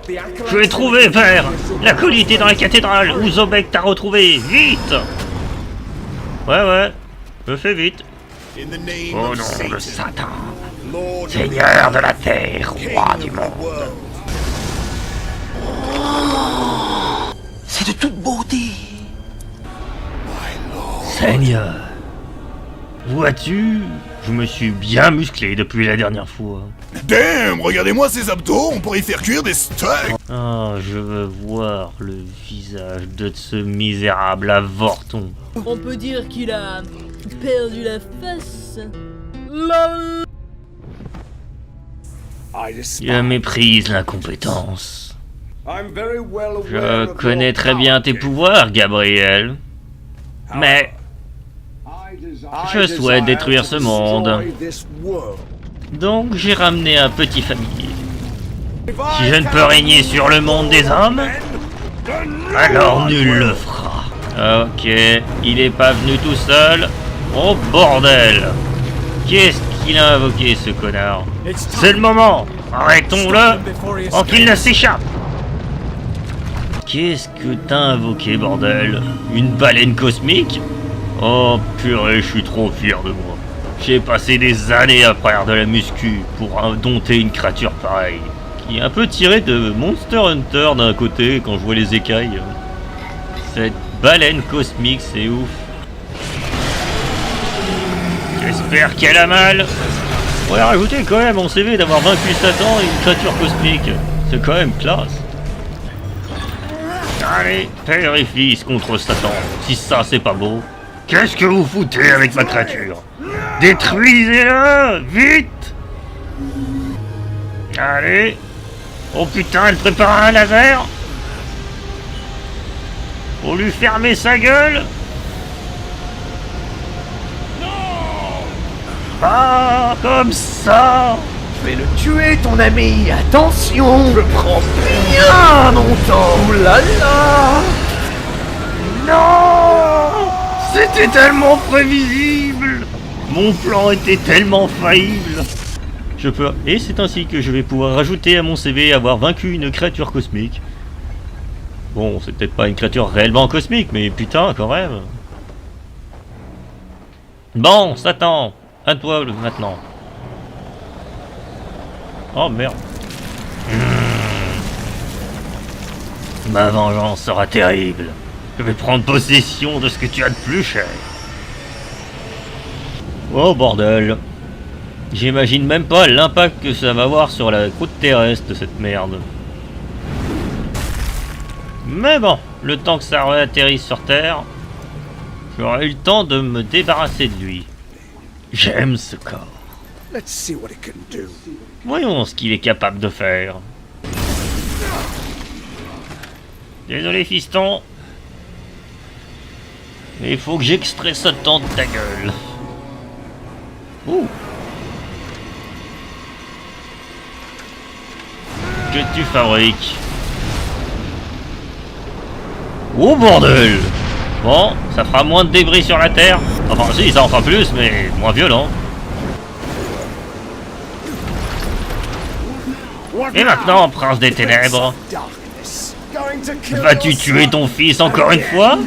Je l'ai trouvé, père. L'acolyte est dans la cathédrale où Zobek t'a retrouvé. Vite. Ouais, je fais vite. Au nom de Satan, Seigneur de la terre, roi du monde. C'est de toute beauté. Seigneur, vois-tu, je me suis bien musclé depuis la dernière fois. Damn, regardez-moi ces abdos, on pourrait y faire cuire des steaks. Oh, je veux voir le visage de ce misérable avorton. On peut dire qu'il a perdu la face. LOL. Je méprise l'incompétence. Je connais très bien tes pouvoirs, Gabriel. Mais je souhaite détruire ce monde. Donc j'ai ramené un petit familier. Si je ne peux régner sur le monde des hommes, alors nul le fera. Ok, il est pas venu tout seul. Oh bordel! Qu'est-ce qu'il a invoqué ce connard? C'est le moment! Arrêtons-le avant qu'il ne s'échappe! Qu'est-ce que t'as invoqué, bordel? Une baleine cosmique? Oh purée, je suis trop fier de moi. J'ai passé des années à faire de la muscu pour dompter une créature pareille. Qui est un peu tirée de Monster Hunter d'un côté quand je vois les écailles. Cette baleine cosmique, c'est ouf. J'espère qu'elle a mal. On pourrait rajouter quand même mon CV d'avoir vaincu Satan et une créature cosmique. C'est quand même classe. Allez, père et fils contre Satan. Si ça c'est pas beau. Qu'est-ce que vous foutez avec ma créature? Détruisez-le! Vite! Allez! Oh putain, elle prépare un laser! Faut lui fermer sa gueule! Pas comme ça! Je vais le tuer, ton ami. Attention, je prends bien mon temps. Ouh là là. Non! C'était tellement prévisible! Mon plan était tellement faillible! Je peux... Et c'est ainsi que je vais pouvoir rajouter à mon CV avoir vaincu une créature cosmique. Bon, c'est peut-être pas une créature réellement cosmique, mais putain, quand même. Bon, Satan, à toi maintenant. Oh merde. Ma vengeance sera terrible. Je vais prendre possession de ce que tu as de plus cher. Oh bordel. J'imagine même pas l'impact que ça va avoir sur la croûte terrestre, cette merde. Mais bon, le temps que ça réatterrisse sur Terre, j'aurai eu le temps de me débarrasser de lui. J'aime ce corps. Voyons ce qu'il est capable de faire. Désolé fiston. Mais il faut que j'extrais Satan de ta gueule. Ouh. Que tu fabriques? Oh bordel! Bon, ça fera moins de débris sur la Terre. Enfin si, ça en fera plus, mais moins violent. Et maintenant, prince des ténèbres, vas-tu tuer ton fils encore une fois?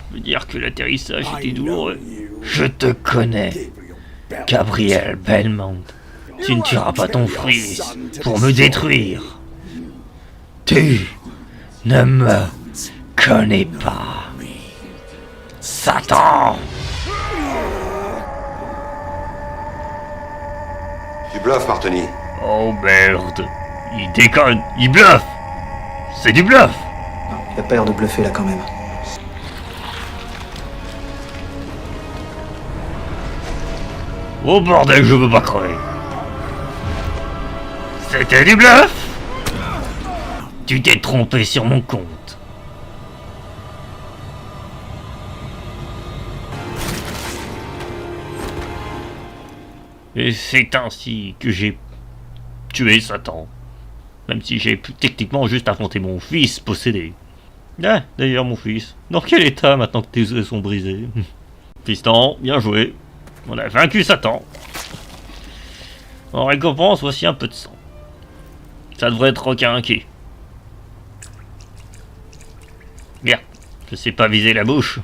Je veux dire que l'atterrissage était douloureux. Je te connais, Gabriel Belmont. Tu ne tueras pas ton fils pour me détruire. Tu ne me connais pas. Satan! Tu bluffes, Martini. Oh merde. Il déconne, il bluffe. C'est du bluff. Il a pas l'air de bluffer là quand même. Oh bordel, je veux pas crever. C'était du bluff. Tu t'es trompé sur mon compte. Et c'est ainsi que j'ai tué Satan. Même si j'ai pu techniquement juste affronter mon fils possédé. Ah, d'ailleurs mon fils. Dans quel état maintenant que tes œufs sont brisés? Fiston, bien joué. On a vaincu Satan. En récompense, voici un peu de sang. Ça devrait être requinqué. Merde, je sais pas viser la bouche.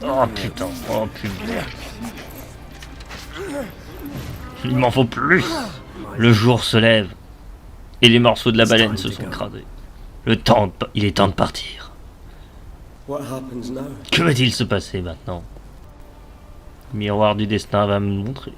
Oh putain, oh putain. Il m'en faut plus. Le jour se lève et les morceaux de la baleine se sont écrasés. Il est temps de partir. Que va-t-il se passer maintenant? Le miroir du destin va me montrer.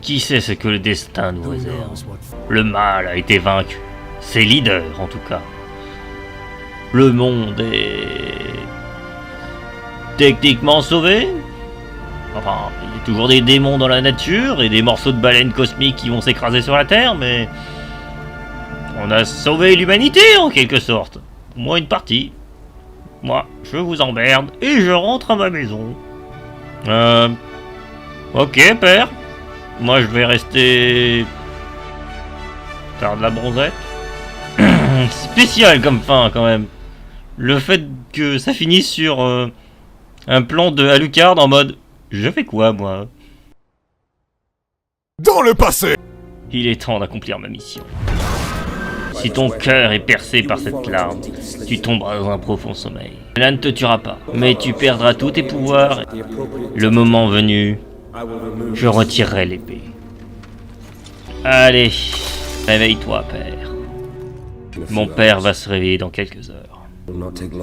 Qui sait ce que le destin nous réserve? Le mal a été vaincu. Ses leaders, en tout cas. Le monde est techniquement sauvé. Enfin, il y a toujours des démons dans la nature et des morceaux de baleines cosmiques qui vont s'écraser sur la Terre, mais on a sauvé l'humanité en quelque sorte. Moi, une partie. Moi, je vous emmerde et je rentre à ma maison. Ok, père. Moi, je vais rester faire de la bronzette. Spécial comme fin, quand même. Le fait que ça finisse sur un plan de Alucard en mode je fais quoi, moi? Dans le passé! Il est temps d'accomplir ma mission. Si ton cœur est percé par cette larme, tu tomberas dans un profond sommeil. Cela ne te tuera pas, mais tu perdras tous tes pouvoirs. Le moment venu, je retirerai l'épée. Allez, réveille-toi, père. Mon père va se réveiller dans quelques heures.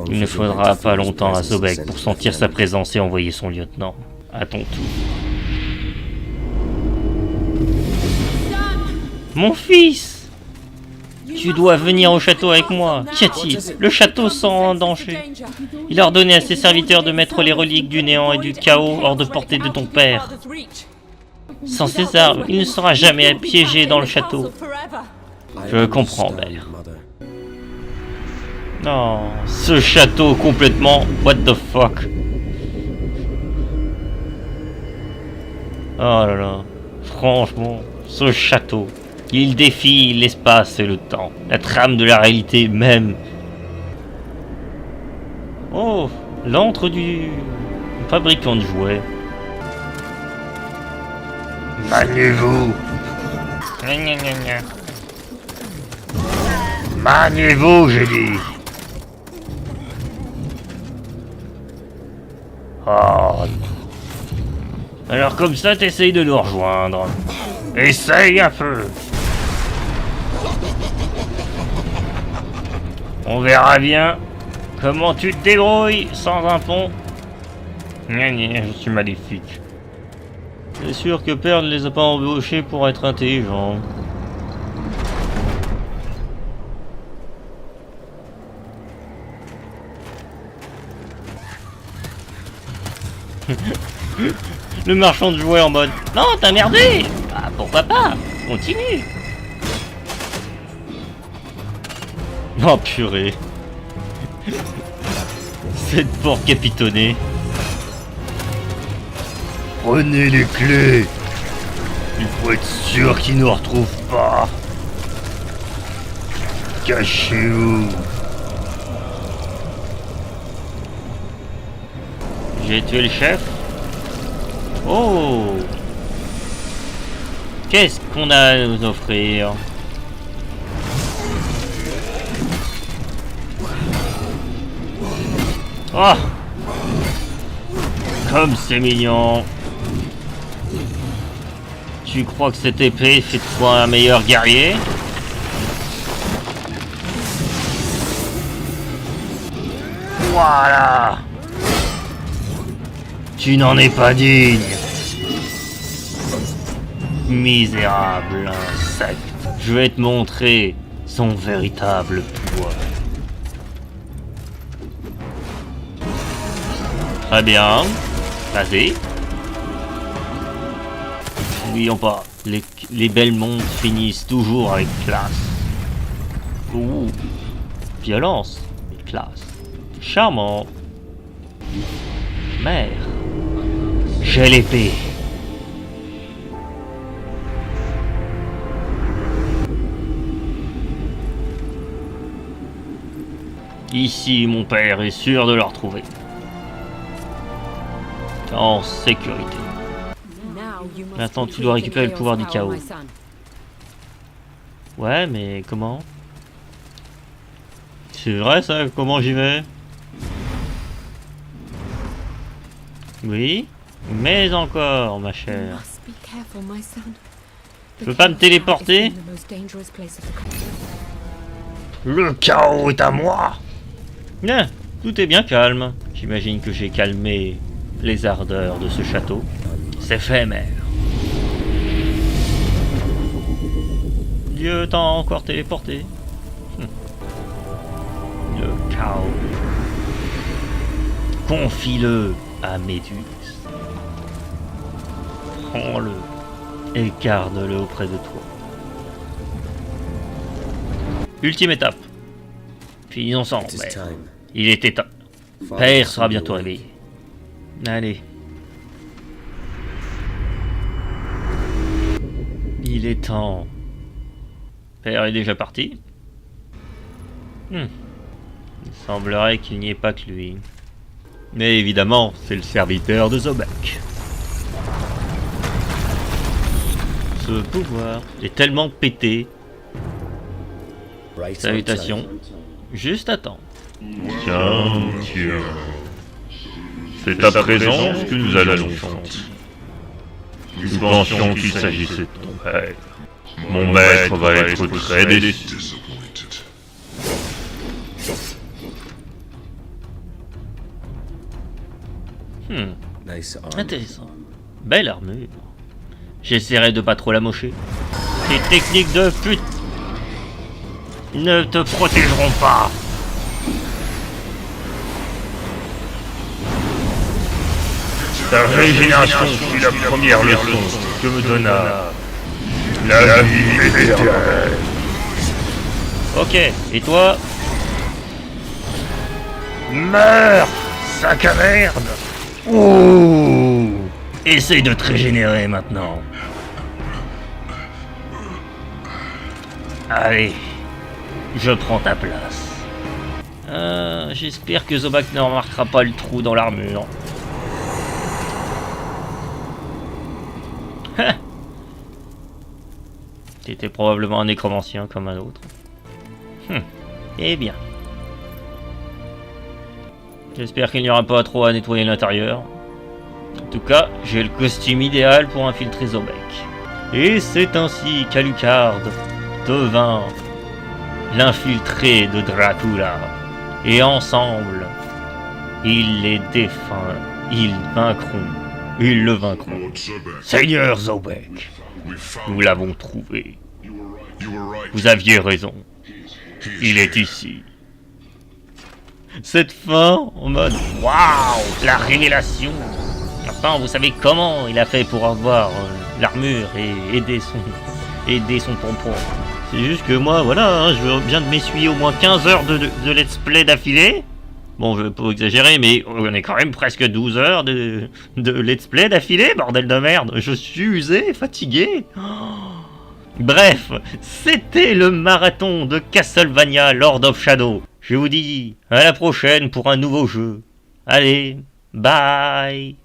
Il ne faudra pas longtemps à Sobek pour sentir sa présence et envoyer son lieutenant. À ton tour. Mon fils! Tu dois venir au château avec moi. Qu'y a-t-il? Le château sent en danger. Il a ordonné à ses serviteurs de mettre les reliques du néant et du chaos hors de portée de ton père. Sans ces armes, il ne sera jamais piégé dans le château. Je comprends, mère. Non, ce château complètement... What the fuck? Oh là là, franchement, ce château, il défie l'espace et le temps, la trame de la réalité même. Oh, l'antre du fabricant de jouets. Maniez-vous. Maniez-vous, j'ai dit. Oh. Alors comme ça, t'essayes de nous rejoindre. Essaye un peu. On verra bien comment tu te débrouilles sans un pont. Je suis maléfique. C'est sûr que Père ne les a pas embauchés pour être intelligents. Le marchand de jouets en mode non, t'as merdé. Ah, pourquoi pas? Continue. Oh purée. Cette porte capitonnée. Prenez les clés. Il faut être sûr qu'ils ne nous retrouvent pas. Cachez-vous. J'ai tué le chef. Oh! Qu'est-ce qu'on a à nous offrir? Oh! Comme c'est mignon! Tu crois que cette épée fait de toi un meilleur guerrier? Voilà! Tu n'en es pas digne. Misérable insecte. Je vais te montrer son véritable pouvoir. Très bien. Vas-y. N'oublions pas, les belles mondes finissent toujours avec classe. Ouh. Violence et classe. Charmant. Mère. J'ai l'épée. Ici, mon père est sûr de le retrouver. En sécurité. Maintenant, tu dois récupérer le pouvoir du chaos. Ouais, mais comment? C'est vrai ça? Comment j'y vais? Oui, mais encore, ma chère. Je peux pas me téléporter? Le chaos est à moi! Bien, tout est bien calme. J'imagine que j'ai calmé les ardeurs de ce château. C'est fait, mère. Dieu t'a encore téléporté. Le chaos. Confie-le à Méduse. Prends-le et garde-le auprès de toi. Ultime étape. Finissons ensemble. Il était temps. Père sera bientôt réveillé. Allez. Il est temps. Père est déjà parti. Il semblerait qu'il n'y ait pas que lui. Mais évidemment, c'est le serviteur de Sobek. Ce pouvoir est tellement pété. Salutations. Juste à temps. Tiens. C'est à présent que nous allons chanter. Nous pensions qu'il s'agissait de ton père. Mon maître va être très déçu. Intéressant. Belle armure. J'essaierai de pas trop la mocher. Tes techniques de pute ne te protégeront pas. Ta régénération fut la première leçon que me donna la vie éternelle. Ok, et toi? Meurs, sac à merde. Ouh! Essaye de te régénérer maintenant. Allez, je prends ta place. J'espère que Sobek ne remarquera pas le trou dans l'armure. C'était probablement un nécromancien comme un autre. Eh bien. J'espère qu'il n'y aura pas trop à nettoyer l'intérieur. En tout cas, j'ai le costume idéal pour infiltrer Sobek. Et c'est ainsi qu'Alucard devint l'infiltré de Dracula. Et ensemble, ils les défunts, ils le vaincront. Seigneur Sobek, nous l'avons trouvé. Vous aviez raison. Il est ici. Cette fin, en mode waouh, la révélation. Enfin, vous savez comment il a fait pour avoir l'armure et aider son pompon. C'est juste que moi, voilà, hein, je viens de m'essuyer au moins 15 heures de let's play d'affilée. Bon, je vais pas exagérer, mais on est quand même presque 12 heures de let's play d'affilée, bordel de merde. Je suis usé, fatigué. Bref, c'était le marathon de Castlevania Lord of Shadow. Je vous dis à la prochaine pour un nouveau jeu. Allez, bye.